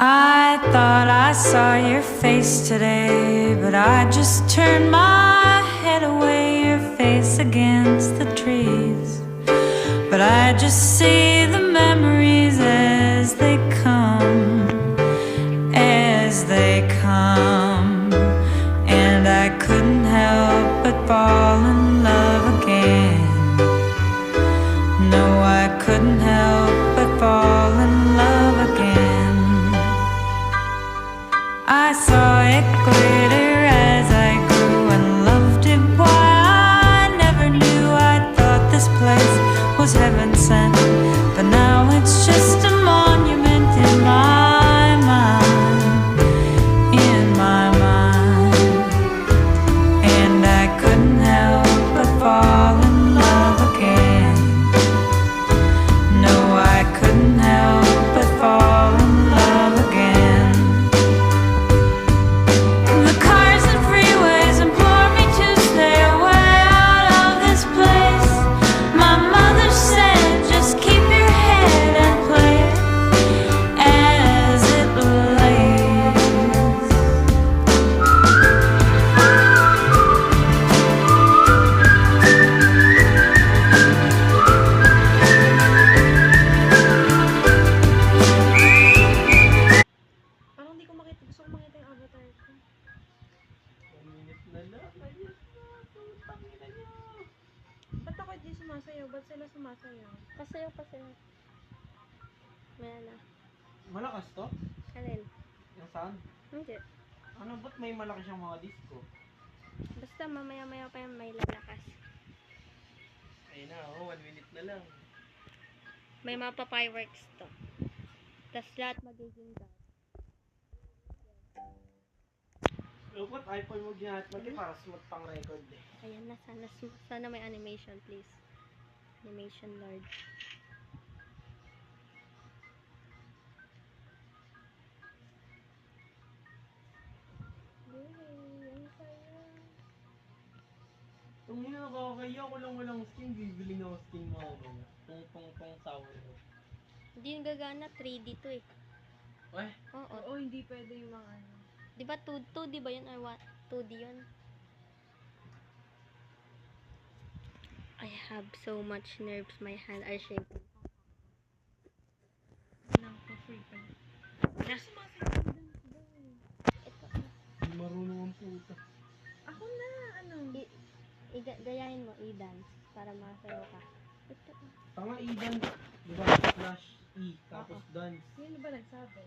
I thought I saw your face today, but I just turned my head away, your face against the trees. But I just see the memories as they come, as they come. And I couldn't help but fall in love again. No, I couldn't help but fall in love again. I saw it glitter as I grew and loved it. Why I never knew. I thought this place was heaven sent, but now it's just a monument in my mind, in my mind. And I couldn't help but fall in love again. No, I couldn't help but fall in love again. The cars and freeways implore me to stay away out of this place. My mother said, just keep your head and play it as it lays. Parang hindi ko makita. Gusto ko makita yung avatar ko. 1 minute na lang. Ayos na. Putang ina niyo. Ba't ako di sumasayaw? Ba't sila sumasayaw? Pasayaw, pasayaw. Maya na. Malakas to? Alin? Yung sound? Hindi. Ano, ba't may malaki siyang mga disco? Basta mamaya-maya pa yung may lalakas. Ayun na, 1 minute na lang. May mga fireworks to. Tapos lahat magiging dark. Lupot, iPhone mo ginat mo para smooth pang record eh. Ayan na, sana may animation, please. Animation, Lord. Yay! Ang saya. Kung hindi nakakaya ko lang walang skin, bibili nga ako skin mga ganyan. Tong sour mo. Hindi yung gagana, 3D to eh. Weh, Oo. Oo, hindi pwede yung mga ano. Di ba 2D ba yun or what? 2D yun? I have so much nerves. My hand are shaking. Nang pa-free pa. Na. Sumasayaw din sila eh. Ito. hindi marunong ang puta. Ako na, ano? Gayahin mo, i-dance para masayaw ka. Ito. Tanga i-dance. Diba? Slash E, tapos dance. Sino ba nagsabi?